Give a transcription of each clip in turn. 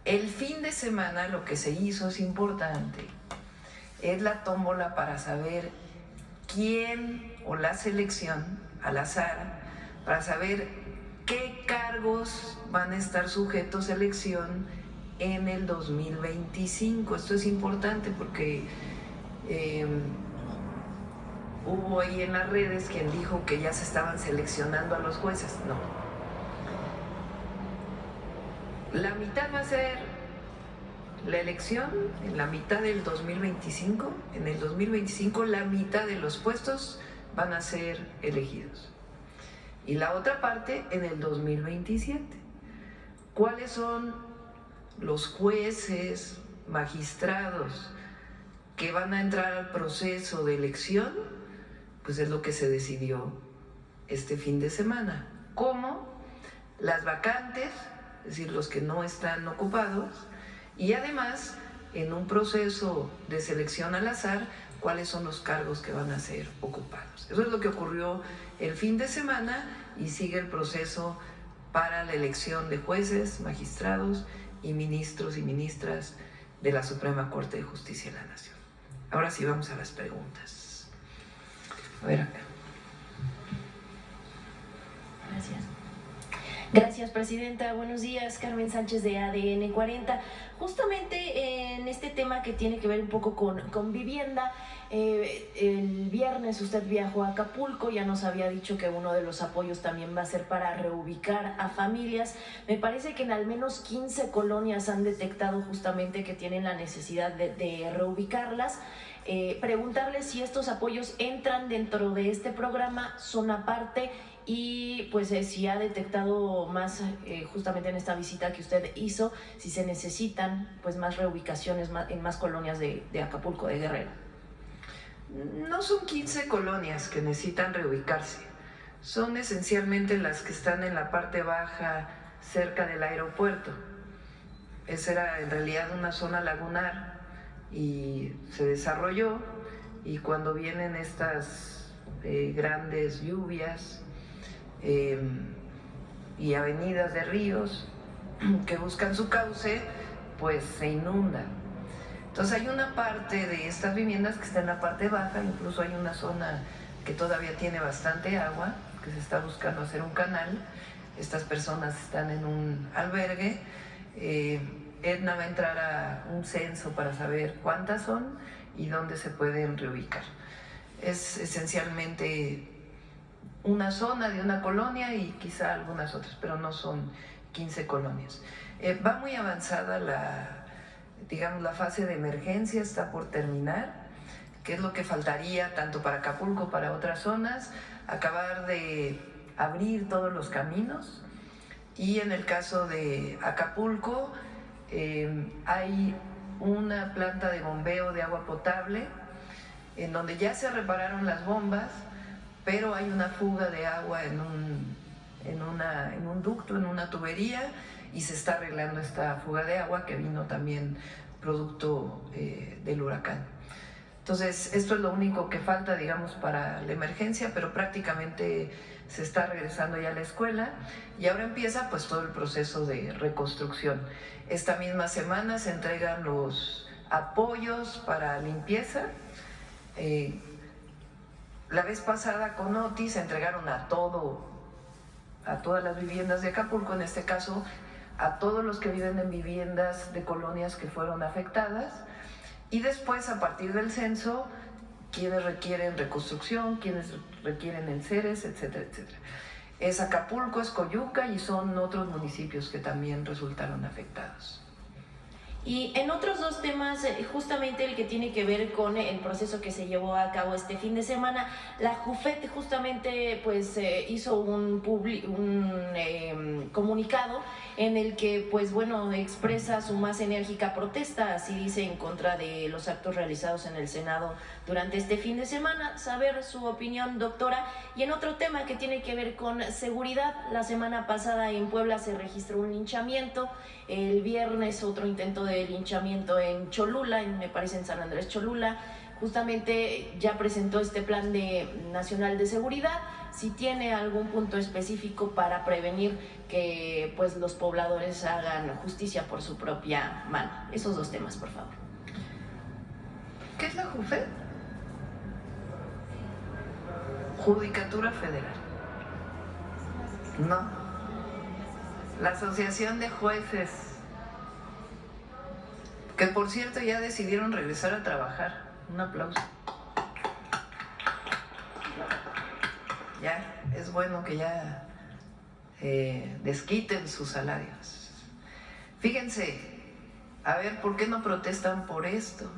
El fin de semana lo que se hizo es importante, es la tómbola para saber quién, o la selección al azar, para saber qué cargos van a estar sujetos a elección en el 2025. Esto es importante porque hubo ahí en las redes quien dijo que ya se estaban seleccionando a los jueces. No. La mitad va a ser la elección en la mitad del 2025. En el 2025 la mitad de los puestos van a ser elegidos. Y la otra parte en el 2027. ¿Cuáles son los jueces, magistrados que van a entrar al proceso de elección? Pues es lo que se decidió este fin de semana. ¿Cómo? Las vacantes, es decir, los que no están ocupados, y además, en un proceso de selección al azar, cuáles son los cargos que van a ser ocupados. Eso es lo que ocurrió el fin de semana y sigue el proceso para la elección de jueces, magistrados y ministros y ministras de la Suprema Corte de Justicia de la Nación. Ahora sí vamos a las preguntas. A ver acá. Gracias. Gracias, presidenta. Buenos días, Carmen Sánchez de ADN 40. Justamente en este tema que tiene que ver un poco con vivienda, el viernes usted viajó a Acapulco, ya nos había dicho que uno de los apoyos también va a ser para reubicar a familias. Me parece que en al menos 15 colonias han detectado justamente que tienen la necesidad de reubicarlas. Preguntarle si estos apoyos entran dentro de este programa, son aparte, y pues si ha detectado más justamente en esta visita que usted hizo, si se necesitan pues más reubicaciones en más colonias de Acapulco, de Guerrero. No son 15 colonias que necesitan reubicarse, son esencialmente las que están en la parte baja cerca del aeropuerto. Esa era en realidad una zona lagunar y se desarrolló, y cuando vienen estas grandes lluvias y avenidas de ríos que buscan su cauce, pues se inundan. Entonces hay una parte de estas viviendas que está en la parte baja, incluso hay una zona que todavía tiene bastante agua, que se está buscando hacer un canal. Estas personas están en un albergue. Edna va a entrar a un censo para saber cuántas son y dónde se pueden reubicar. Es esencialmente una zona de una colonia y quizá algunas otras, pero no son 15 colonias. Va muy avanzada la fase de emergencia, está por terminar, que es lo que faltaría tanto para Acapulco, para otras zonas, acabar de abrir todos los caminos. Y en el caso de Acapulco, hay una planta de bombeo de agua potable en donde ya se repararon las bombas, pero hay una fuga de agua en un ducto, en una tubería, y se está arreglando esta fuga de agua que vino también producto del huracán. Entonces, esto es lo único que falta, digamos, para la emergencia, pero prácticamente se está regresando ya a la escuela y ahora empieza pues todo el proceso de reconstrucción. Esta misma semana se entregan los apoyos para limpieza. La vez pasada con Otis se entregaron a todas las viviendas de Acapulco, en este caso a todos los que viven en viviendas de colonias que fueron afectadas, y después a partir del censo quienes requieren reconstrucción, quienes requieren enseres, etcétera, etcétera. Es Acapulco, es Coyuca y son otros municipios que también resultaron afectados. Y en otros dos temas, justamente el que tiene que ver con el proceso que se llevó a cabo este fin de semana, la JUFET justamente pues hizo un comunicado en el que pues bueno expresa su más enérgica protesta, así dice, en contra de los actos realizados en el Senado durante este fin de semana. Saber su opinión, doctora. Y en otro tema que tiene que ver con seguridad, la semana pasada en Puebla se registró un linchamiento, el viernes otro intento de linchamiento en Cholula, me parece en San Andrés Cholula. Justamente ya presentó este plan nacional de seguridad. si tiene algún punto específico para prevenir que pues los pobladores hagan justicia por su propia mano. Esos dos temas, por favor. ¿Qué es la JUFED? Judicatura Federal. No. La Asociación de Jueces, que por cierto ya decidieron regresar a trabajar. Un aplauso. Ya, es bueno que ya desquiten sus salarios. Fíjense, a ver, ¿por qué no protestan por esto?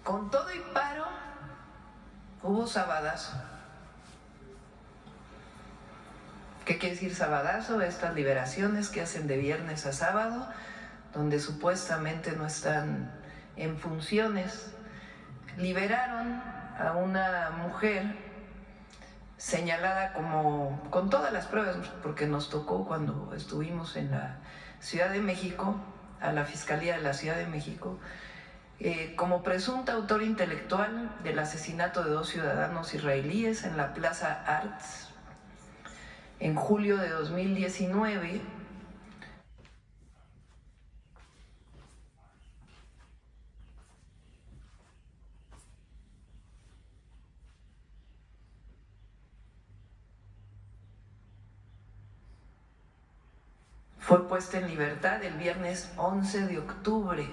Con todo y paro, hubo sabadazo. ¿Qué quiere decir sabadazo? Estas liberaciones que hacen de viernes a sábado, donde supuestamente no están en funciones. Liberaron a una mujer señalada como, con todas las pruebas, porque nos tocó cuando estuvimos en la Ciudad de México, a la Fiscalía de la Ciudad de México, como presunta autora intelectual del asesinato de 2 ciudadanos israelíes en la Plaza Arts en julio de 2019. Fue puesta en libertad el viernes 11 de octubre.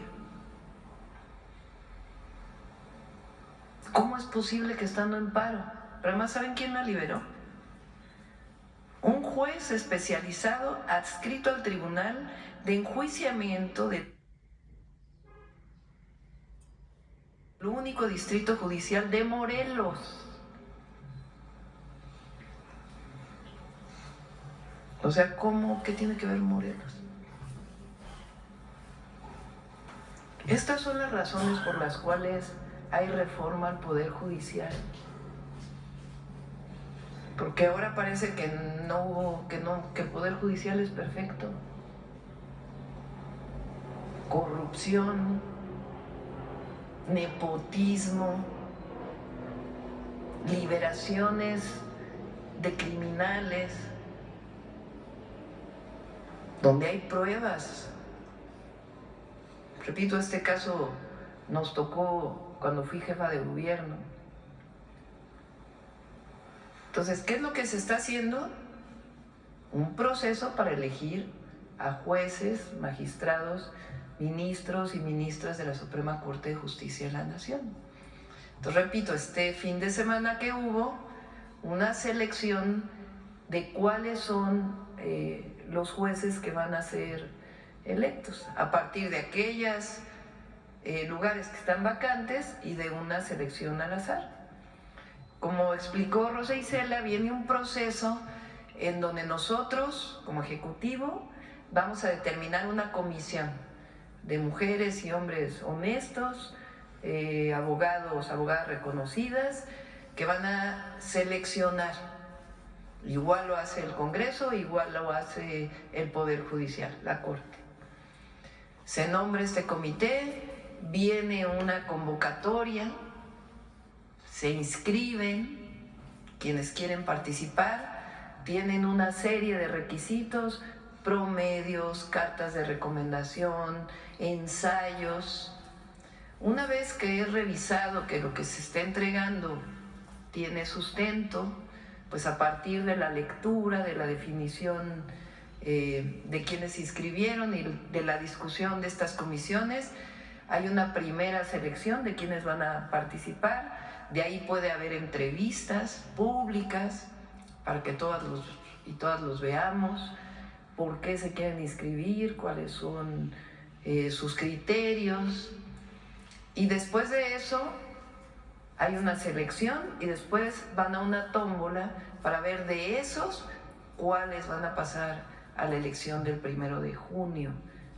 ¿Cómo es posible que estando en paro? Pero además, ¿saben quién la liberó? Un juez especializado adscrito al Tribunal de Enjuiciamiento del único distrito judicial de Morelos. O sea, ¿cómo? ¿Qué tiene que ver Morelos? Estas son las razones por las cuales hay reforma al Poder Judicial. Porque ahora parece que que el Poder Judicial es perfecto. Corrupción, nepotismo, liberaciones de criminales, donde hay pruebas. Repito, este caso nos tocó cuando fui jefa de gobierno. Entonces, ¿qué es lo que se está haciendo? Un proceso para elegir a jueces, magistrados, ministros y ministras de la Suprema Corte de Justicia de la Nación. Entonces, repito, este fin de semana que hubo una selección de cuáles son los jueces que van a ser electos, a partir de aquellos lugares que están vacantes y de una selección al azar. Como explicó Rosa Isela, viene un proceso en donde nosotros, como Ejecutivo, vamos a determinar una comisión de mujeres y hombres honestos, abogados, abogadas reconocidas, que van a seleccionar. Igual lo hace el Congreso, igual lo hace el Poder Judicial, la Corte. Se nombra este comité, viene una convocatoria, se inscriben quienes quieren participar, tienen una serie de requisitos, promedios, cartas de recomendación, ensayos. Una vez que es revisado que lo que se está entregando tiene sustento, pues a partir de la lectura, de la definición de quienes se inscribieron y de la discusión de estas comisiones, hay una primera selección de quienes van a participar. De ahí puede haber entrevistas públicas para que todas los veamos, por qué se quieren inscribir, cuáles son sus criterios. Y después de eso hay una selección y después van a una tómbola para ver de esos cuáles van a pasar a la elección del 1 de junio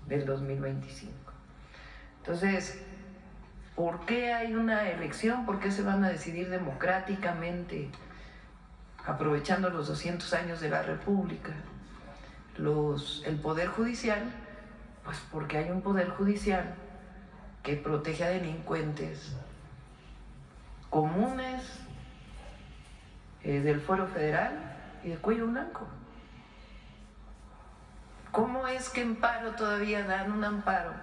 del 2025. Entonces, ¿por qué hay una elección? ¿Por qué se van a decidir democráticamente, aprovechando los 200 años de la República, el Poder Judicial? Pues porque hay un Poder Judicial que protege a delincuentes comunes, del Fuero Federal y de Cuello Blanco. ¿Cómo es que en paro todavía dan un amparo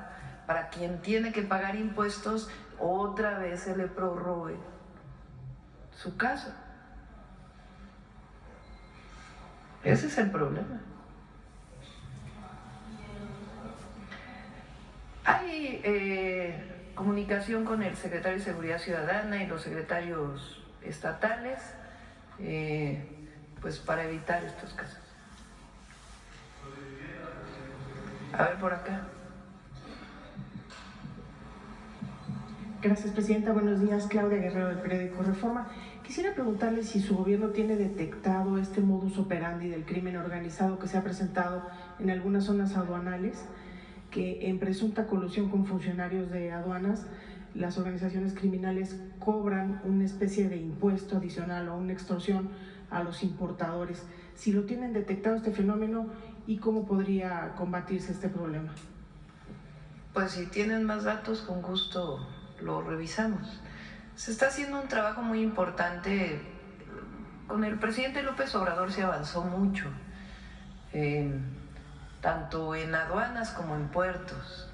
para quien tiene que pagar impuestos, otra vez se le prorrogue su caso? Ese es el problema. Hay comunicación con el secretario de Seguridad Ciudadana y los secretarios estatales, pues para evitar estos casos. A ver, por acá. Gracias, Presidenta. Buenos días, Claudia Guerrero del periódico Reforma. Quisiera preguntarle si su gobierno tiene detectado este modus operandi del crimen organizado que se ha presentado en algunas zonas aduanales, que en presunta colusión con funcionarios de aduanas, las organizaciones criminales cobran una especie de impuesto adicional o una extorsión a los importadores. Si lo tienen detectado este fenómeno y cómo podría combatirse este problema. Pues si tienen más datos, con gusto lo revisamos. Se está haciendo un trabajo muy importante. Con el presidente López Obrador se avanzó mucho, tanto en aduanas como en puertos,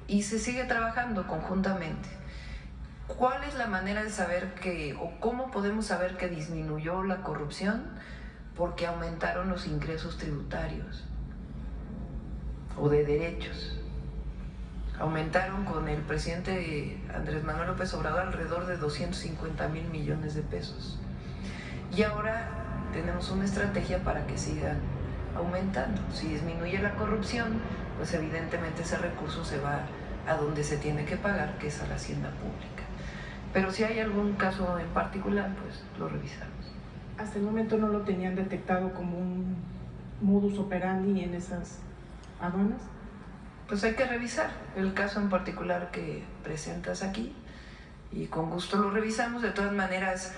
y se sigue trabajando conjuntamente. ¿Cuál es la manera de saber o cómo podemos saber que disminuyó la corrupción? Porque aumentaron los ingresos tributarios o de derechos. Aumentaron con el presidente Andrés Manuel López Obrador alrededor de 250,000 millones de pesos. Y ahora tenemos una estrategia para que sigan aumentando. Si disminuye la corrupción, pues evidentemente ese recurso se va a donde se tiene que pagar, que es a la hacienda pública. Pero si hay algún caso en particular, pues lo revisamos. Hasta el momento no lo tenían detectado como un modus operandi en esas aduanas. Pues hay que revisar el caso en particular que presentas aquí y con gusto lo revisamos. De todas maneras,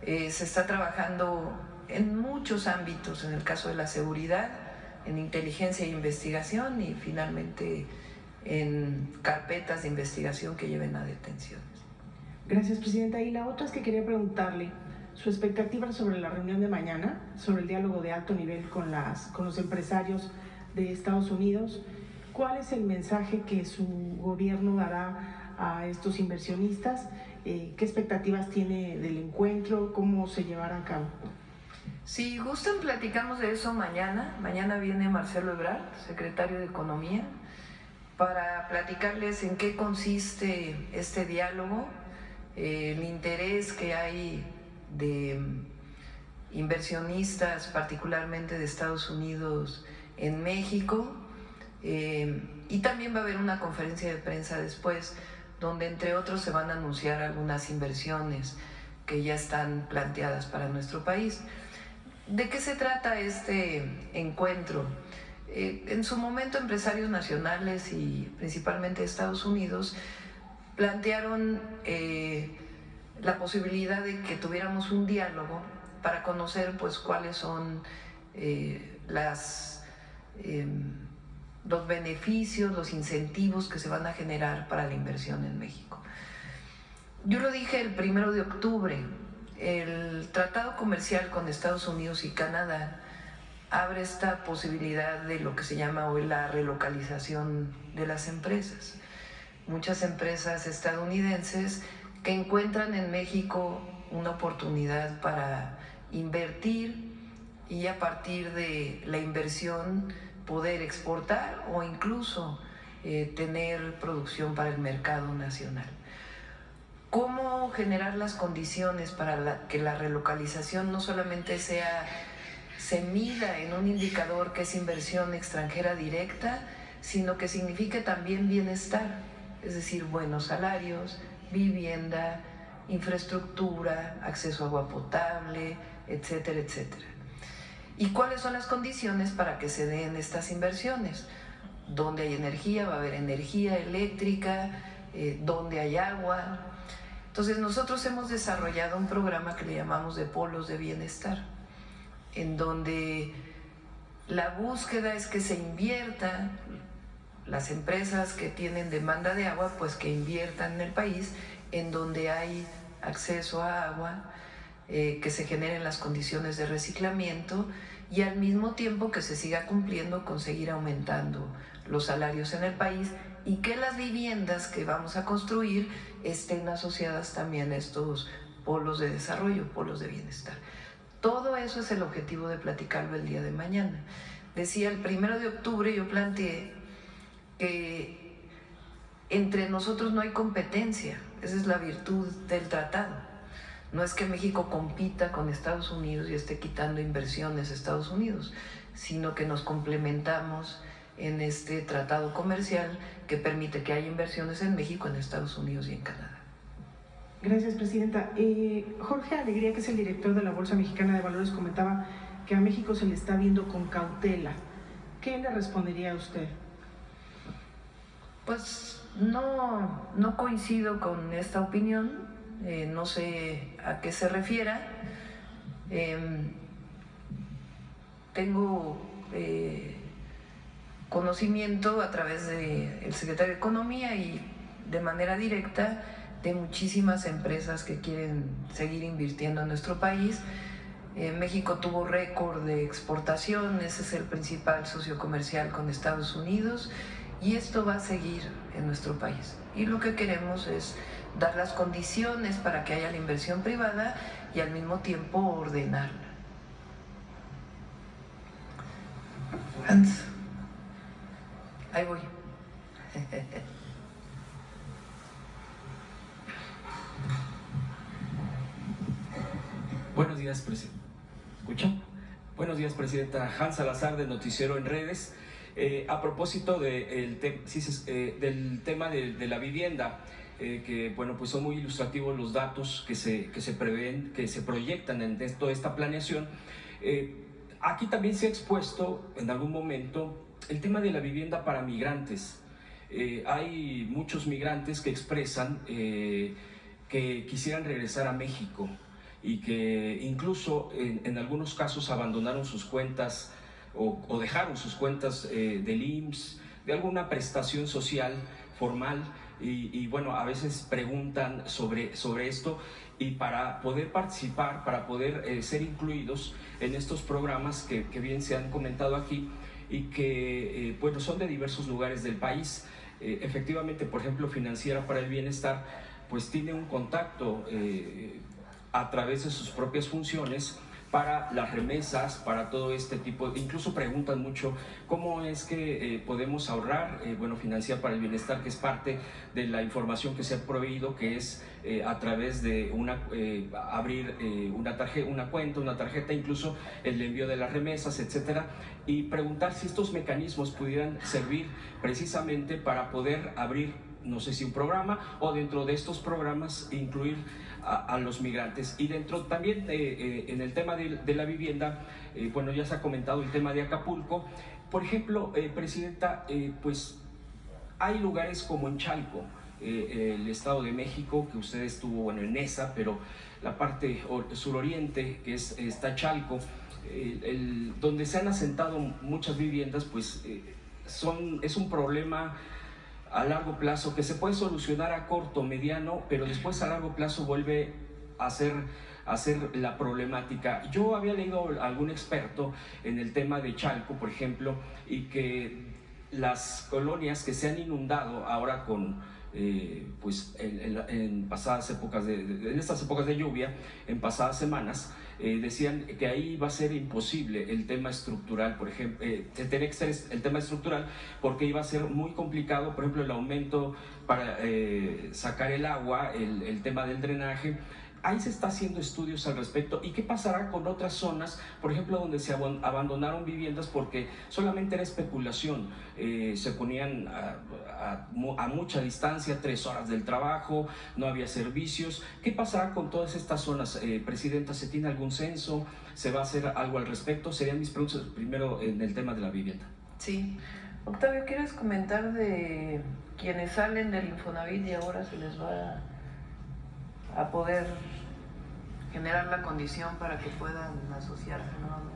se está trabajando en muchos ámbitos, en el caso de la seguridad, en inteligencia e investigación y finalmente en carpetas de investigación que lleven a detenciones. Gracias, Presidenta. Y la otra es que quería preguntarle su expectativa sobre la reunión de mañana, sobre el diálogo de alto nivel con los empresarios de Estados Unidos. ¿Cuál es el mensaje que su gobierno dará a estos inversionistas? ¿Qué expectativas tiene del encuentro? ¿Cómo se llevará a cabo? Si gustan, platicamos de eso mañana. Mañana viene Marcelo Ebrard, secretario de Economía, para platicarles en qué consiste este diálogo, el interés que hay de inversionistas, particularmente de Estados Unidos, en México. Y también va a haber una conferencia de prensa después, donde entre otros se van a anunciar algunas inversiones que ya están planteadas para nuestro país. ¿De qué se trata este encuentro? En su momento empresarios nacionales y principalmente Estados Unidos plantearon la posibilidad de que tuviéramos un diálogo para conocer pues cuáles son los beneficios, los incentivos que se van a generar para la inversión en México. Yo lo dije el 1 de octubre, el tratado comercial con Estados Unidos y Canadá abre esta posibilidad de lo que se llama hoy la relocalización de las empresas. Muchas empresas estadounidenses que encuentran en México una oportunidad para invertir y a partir de la inversión poder exportar o incluso tener producción para el mercado nacional. ¿Cómo generar las condiciones para que la relocalización no solamente se mida en un indicador que es inversión extranjera directa, sino que signifique también bienestar, es decir, buenos salarios, vivienda, infraestructura, acceso a agua potable, etcétera, etcétera? ¿Y cuáles son las condiciones para que se den estas inversiones? Donde hay energía, va a haber energía eléctrica, donde hay agua. Entonces nosotros hemos desarrollado un programa que le llamamos de polos de bienestar, en donde la búsqueda es que se invierta, las empresas que tienen demanda de agua, pues que inviertan en el país, en donde hay acceso a agua, que se generen las condiciones de reciclamiento y al mismo tiempo que se siga cumpliendo con seguir aumentando los salarios en el país y que las viviendas que vamos a construir estén asociadas también a estos polos de desarrollo, polos de bienestar. Todo eso es el objetivo de platicarlo el día de mañana. Decía, el 1 de octubre yo planteé que entre nosotros no hay competencia, esa es la virtud del tratado. No es que México compita con Estados Unidos y esté quitando inversiones a Estados Unidos, sino que nos complementamos en este tratado comercial que permite que haya inversiones en México, en Estados Unidos y en Canadá. Gracias, Presidenta. Jorge Alegría, que es el director de la Bolsa Mexicana de Valores, comentaba que a México se le está viendo con cautela. ¿Qué le respondería a usted? Pues no coincido con esta opinión. No sé a qué se refiera. Tengo conocimiento a través del secretario de Economía y de manera directa de muchísimas empresas que quieren seguir invirtiendo en nuestro país. México tuvo récord de exportaciones, es el principal socio comercial con Estados Unidos y esto va a seguir en nuestro país. Y lo que queremos es dar las condiciones para que haya la inversión privada y al mismo tiempo ordenarla. Hans, ahí voy. Buenos días, presidente. ¿Escucha? Buenos días, Presidenta. Hans Salazar, de Noticiero en Redes. A propósito del tema de la vivienda, que bueno, pues son muy ilustrativos los datos que se prevén, que se proyectan en toda esta planeación. Aquí también se ha expuesto en algún momento el tema de la vivienda para migrantes. Hay muchos migrantes que expresan que quisieran regresar a México y que incluso en algunos casos abandonaron sus cuentas o dejaron sus cuentas del IMSS, de alguna prestación social formal, y bueno, a veces preguntan sobre esto, y para poder participar, para poder ser incluidos en estos programas que bien se han comentado aquí y que bueno, son de diversos lugares del país. Efectivamente, por ejemplo, Financiera para el Bienestar pues tiene un contacto a través de sus propias funciones para las remesas, para todo este tipo, incluso preguntan mucho cómo es que podemos ahorrar. Bueno, Financiera para el Bienestar, que es parte de la información que se ha proveído, que es a través de abrir una cuenta, una tarjeta, incluso el envío de las remesas, etcétera, y preguntar si estos mecanismos pudieran servir precisamente para poder abrir, no sé si un programa, o dentro de estos programas incluir a los migrantes. Y dentro también en el tema de la vivienda, bueno, ya se ha comentado el tema de Acapulco. Por ejemplo, Presidenta, pues hay lugares como en Chalco, el Estado de México, que usted estuvo, bueno, en esa, pero la parte suroriente, que está Chalco, donde se han asentado muchas viviendas, pues es un problema a largo plazo que se puede solucionar a corto, mediano, pero después a largo plazo vuelve a ser la problemática. Yo había leído a algún experto en el tema de Chalco, por ejemplo, y que las colonias que se han inundado ahora con pues en pasadas épocas en estas épocas de lluvia, en pasadas semanas, decían que ahí va a ser imposible el tema estructural, por ejemplo, tenía que ser el tema estructural, porque iba a ser muy complicado, por ejemplo, el aumento para sacar el agua, el tema del drenaje. Ahí se está haciendo estudios al respecto. ¿Y qué pasará con otras zonas, por ejemplo, donde se abandonaron viviendas porque solamente era especulación? Se ponían a mucha distancia, 3 horas del trabajo, no había servicios. ¿Qué pasará con todas estas zonas? Presidenta, ¿se tiene algún censo? ¿Se va a hacer algo al respecto? Serían mis preguntas primero en el tema de la vivienda. Sí. Octavio, ¿quieres comentar de quienes salen del Infonavit y ahora se les va a poder generar la condición para que puedan asociarse nuevamente?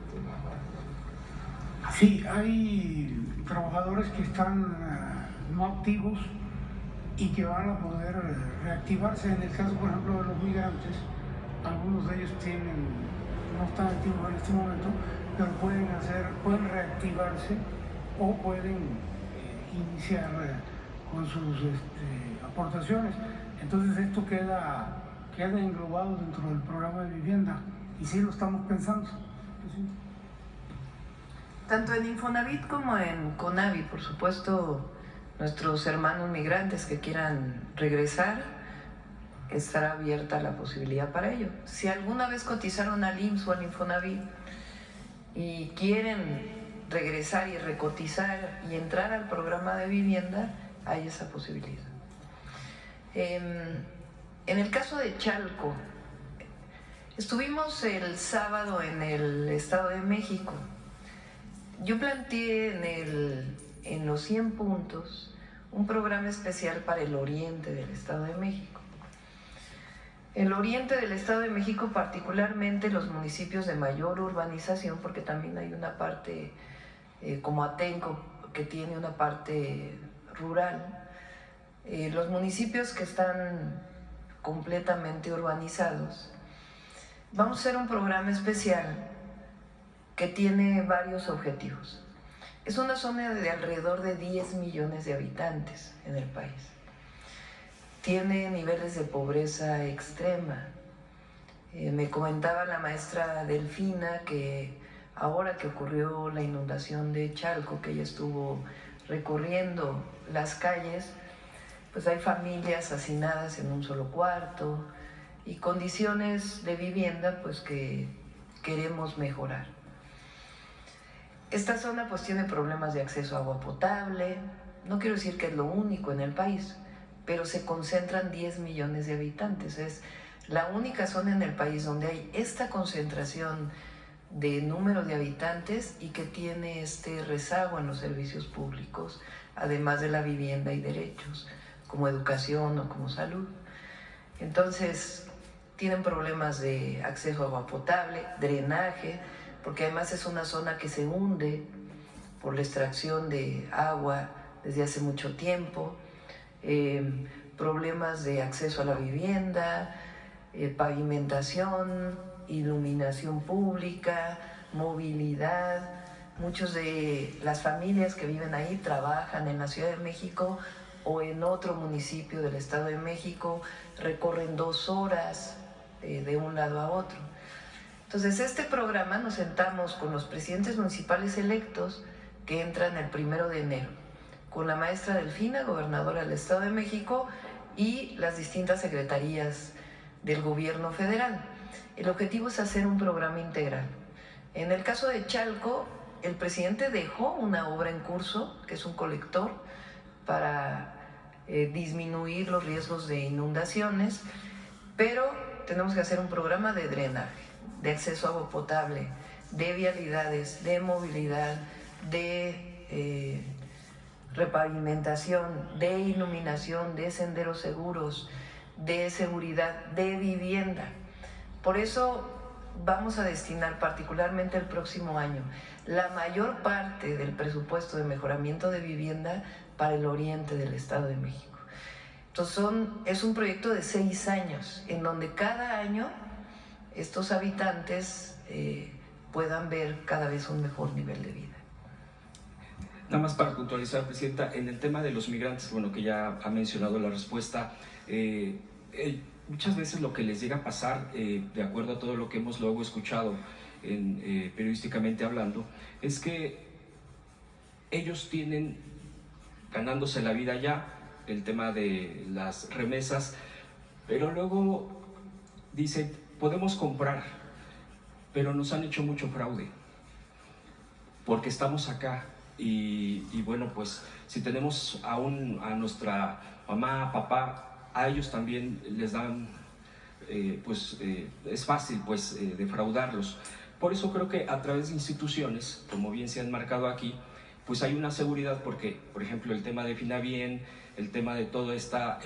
Sí, hay trabajadores que están no activos y que van a poder reactivarse. En el caso, por ejemplo, de los migrantes, algunos de ellos no están activos en este momento, pero pueden reactivarse o pueden iniciar con sus aportaciones. Entonces esto queda englobado dentro del programa de vivienda y sí lo estamos pensando. Sí. Tanto en Infonavit como en CONAVI, por supuesto, nuestros hermanos migrantes que quieran regresar, estará abierta la posibilidad para ello. Si alguna vez cotizaron al IMSS o al Infonavit y quieren regresar y recotizar y entrar al programa de vivienda, hay esa posibilidad. En el caso de Chalco, estuvimos el sábado en el Estado de México. Yo planteé en los 100 puntos un programa especial para el oriente del Estado de México. El oriente del Estado de México, particularmente los municipios de mayor urbanización, porque también hay una parte como Atenco, que tiene una parte rural. Los municipios que están completamente urbanizados, vamos a hacer un programa especial que tiene varios objetivos. Es una zona de alrededor de 10 millones de habitantes en el país. Tiene niveles de pobreza extrema. Me comentaba la maestra Delfina que ahora que ocurrió la inundación de Chalco, que ella estuvo recorriendo las calles, pues hay familias hacinadas en un solo cuarto y condiciones de vivienda pues que queremos mejorar. Esta zona pues tiene problemas de acceso a agua potable. No quiero decir que es lo único en el país, pero se concentran 10 millones de habitantes. Es la única zona en el país donde hay esta concentración de número de habitantes y que tiene este rezago en los servicios públicos, además de la vivienda y derechos, como educación o como salud. Entonces, tienen problemas de acceso a agua potable, drenaje, porque además es una zona que se hunde por la extracción de agua desde hace mucho tiempo, problemas de acceso a la vivienda, pavimentación, iluminación pública, movilidad. Muchos de las familias que viven ahí trabajan en la Ciudad de México o en otro municipio del Estado de México, recorren 2 horas de un lado a otro. Entonces, este programa nos sentamos con los presidentes municipales electos que entran el 1 de enero, con la maestra Delfina, gobernadora del Estado de México, y las distintas secretarías del gobierno federal. El objetivo es hacer un programa integral. En el caso de Chalco, el presidente dejó una obra en curso, que es un colector, para disminuir los riesgos de inundaciones, pero tenemos que hacer un programa de drenaje, de acceso a agua potable, de vialidades, de movilidad, de repavimentación, de iluminación, de senderos seguros, de seguridad, de vivienda. Por eso vamos a destinar particularmente el próximo año la mayor parte del presupuesto de mejoramiento de vivienda para el oriente del Estado de México. Entonces es un proyecto de 6 años en donde cada año estos habitantes puedan ver cada vez un mejor nivel de vida. Nada más para puntualizar, Presidenta, en el tema de los migrantes, bueno, que ya ha mencionado la respuesta, muchas veces lo que les llega a pasar, de acuerdo a todo lo que hemos luego escuchado periodísticamente hablando, es que ellos tienen ganándose la vida ya, el tema de las remesas, pero luego dicen, podemos comprar, pero nos han hecho mucho fraude, porque estamos acá. Y bueno, pues si tenemos a nuestra mamá, papá, a ellos también les dan, es fácil pues defraudarlos. Por eso creo que a través de instituciones, como bien se han marcado aquí, pues hay una seguridad porque, por ejemplo, el tema de Finabien, el tema de toda esta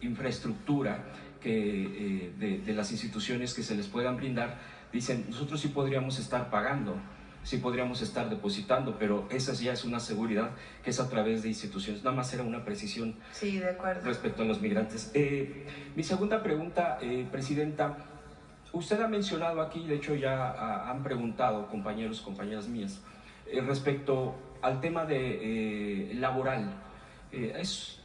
infraestructura de las instituciones que se les puedan brindar, dicen, nosotros sí podríamos estar pagando, sí podríamos estar depositando, pero esa ya es una seguridad que es a través de instituciones. Nada más era una precisión. Sí, de acuerdo. Respecto a los migrantes. Mi segunda pregunta, Presidenta, Usted ha mencionado aquí, de hecho ya han preguntado compañeros, compañeras mías, respecto al tema de laboral. Es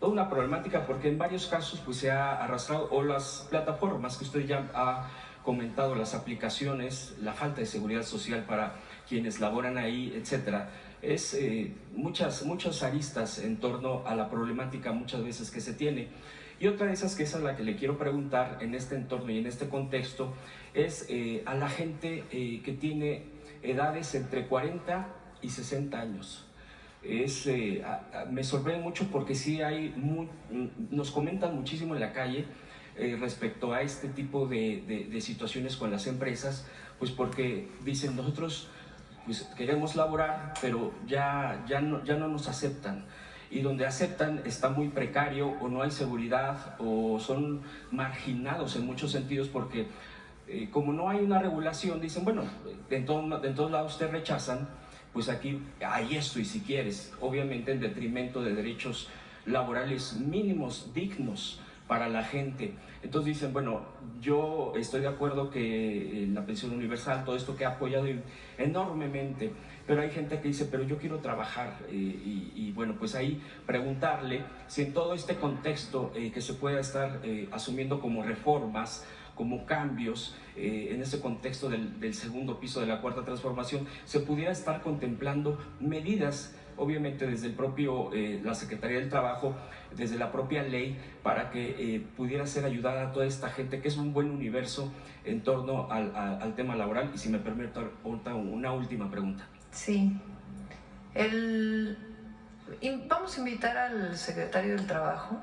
toda una problemática porque en varios casos pues se ha arrastrado, o las plataformas que usted ya ha comentado, las aplicaciones, la falta de seguridad social para quienes laboran ahí, etcétera. Es muchas aristas en torno a la problemática muchas veces que se tiene. Y otra de esas, que es a la que le quiero preguntar en este entorno y en este contexto, es a la gente que tiene edades entre 40 y 60 años. Me sorprende mucho porque sí nos comentan muchísimo en la calle respecto a este tipo de situaciones con las empresas, pues porque dicen, nosotros pues queremos laborar, pero ya no nos aceptan. Y donde aceptan está muy precario, o no hay seguridad, o son marginados en muchos sentidos, porque como no hay una regulación, dicen, bueno, en todos lados te rechazan, pues aquí hay esto, y si quieres, obviamente en detrimento de derechos laborales mínimos, dignos para la gente. Entonces dicen, bueno, yo estoy de acuerdo que la pensión universal, todo esto que ha apoyado enormemente, pero hay gente que dice, pero yo quiero trabajar, y bueno, pues ahí preguntarle si en todo este contexto que se pueda estar asumiendo como reformas, como cambios, en ese contexto del segundo piso de la cuarta transformación, se pudiera estar contemplando medidas, obviamente desde la Secretaría del Trabajo, desde la propia ley, para que pudiera ser ayudada a toda esta gente, que es un buen universo en torno al tema laboral. Y si me permite una última pregunta. Sí. Vamos a invitar al secretario del Trabajo.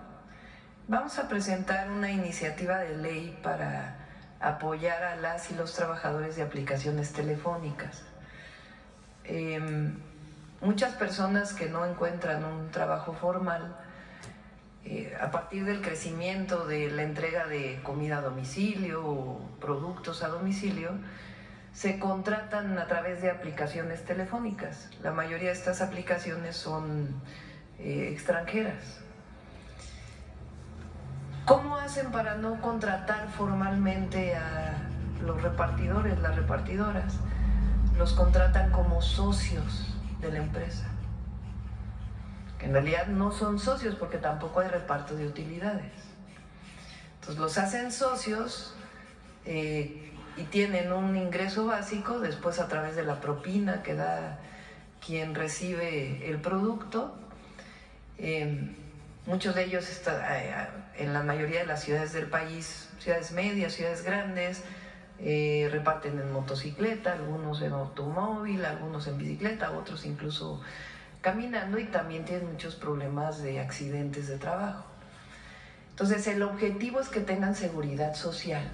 Vamos a presentar una iniciativa de ley para apoyar a las y los trabajadores de aplicaciones telefónicas. Muchas personas que no encuentran un trabajo formal, a partir del crecimiento de la entrega de comida a domicilio o productos a domicilio, se contratan a través de aplicaciones telefónicas. La mayoría de estas aplicaciones son extranjeras. ¿Cómo hacen para no contratar formalmente a los repartidores, las repartidoras? Los contratan como socios de la empresa, que en realidad no son socios porque tampoco hay reparto de utilidades. Entonces los hacen socios y tienen un ingreso básico, después a través de la propina que da quien recibe el producto. Muchos de ellos están en la mayoría de las ciudades del país, ciudades medias, ciudades grandes, reparten en motocicleta, algunos en automóvil, algunos en bicicleta, otros incluso caminando, y también tienen muchos problemas de accidentes de trabajo. Entonces el objetivo es que tengan seguridad social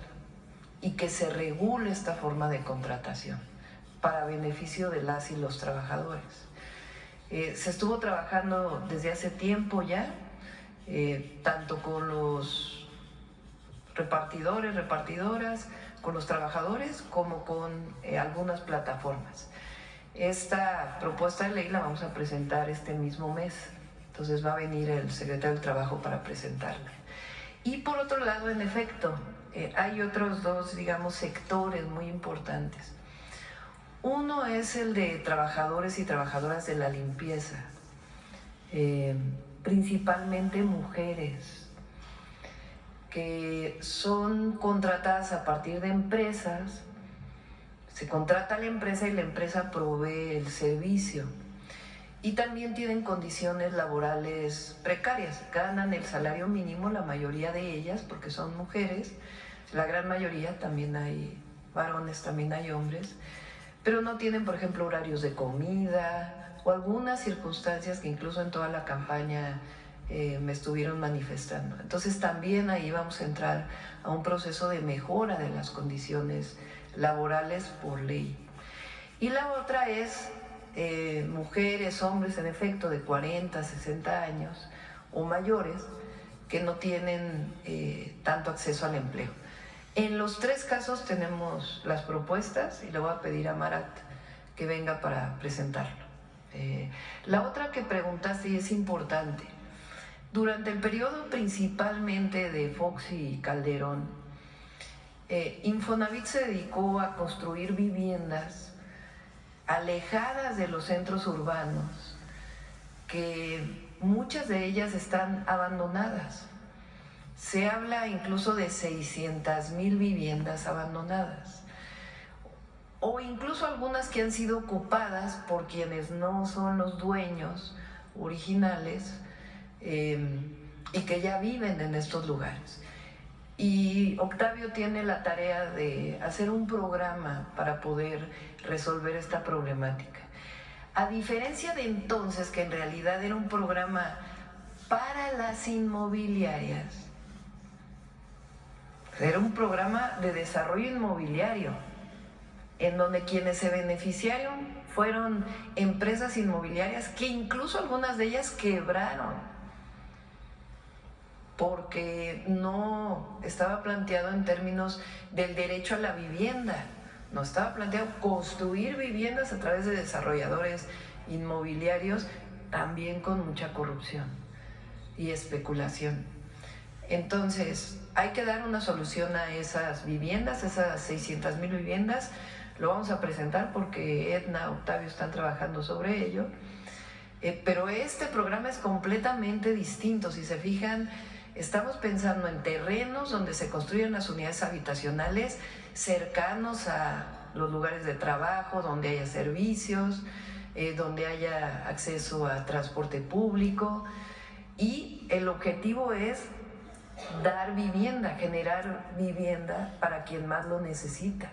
y que se regule esta forma de contratación para beneficio de las y los trabajadores. Se estuvo trabajando desde hace tiempo ya, tanto con los repartidores, repartidoras, con los trabajadores, como con algunas plataformas. Esta propuesta de ley la vamos a presentar este mismo mes, entonces va a venir el secretario del Trabajo para presentarla. Y por otro lado, en efecto, hay otros dos, digamos, sectores muy importantes. Uno es el de trabajadores y trabajadoras de la limpieza, principalmente mujeres, que son contratadas a partir de empresas. Se contrata a la empresa y la empresa provee el servicio. Y también tienen condiciones laborales precarias. Ganan el salario mínimo, la mayoría de ellas, porque son mujeres. La gran mayoría, también hay varones, también hay hombres. Pero no tienen, por ejemplo, horarios de comida o algunas circunstancias que incluso en toda la campaña me estuvieron manifestando. Entonces también ahí vamos a entrar a un proceso de mejora de las condiciones laborales por ley. Y la otra es mujeres, hombres en efecto de 40, 60 años o mayores que no tienen tanto acceso al empleo. En los tres casos tenemos las propuestas y le voy a pedir a Marat que venga para presentarlo. La otra que preguntaste y es importante. Durante el periodo principalmente de Fox y Calderón, Infonavit se dedicó a construir viviendas alejadas de los centros urbanos, que muchas de ellas están abandonadas. Se habla incluso de 600,000 viviendas abandonadas, o incluso algunas que han sido ocupadas por quienes no son los dueños originales y que ya viven en estos lugares. Y Octavio tiene la tarea de hacer un programa para poder resolver esta problemática. A diferencia de entonces, que en realidad era un programa para las inmobiliarias, era un programa de desarrollo inmobiliario, en donde quienes se beneficiaron fueron empresas inmobiliarias que incluso algunas de ellas quebraron, porque no estaba planteado en términos del derecho a la vivienda, no estaba planteado construir viviendas a través de desarrolladores inmobiliarios, también con mucha corrupción y especulación. Entonces, hay que dar una solución a esas viviendas, esas 600,000 viviendas. Lo vamos a presentar porque Edna, Octavio están trabajando sobre ello. Pero este programa es completamente distinto. Si se fijan, estamos pensando en terrenos donde se construyan las unidades habitacionales cercanos a los lugares de trabajo, donde haya servicios, donde haya acceso a transporte público. Y el objetivo es dar vivienda, generar vivienda para quien más lo necesita.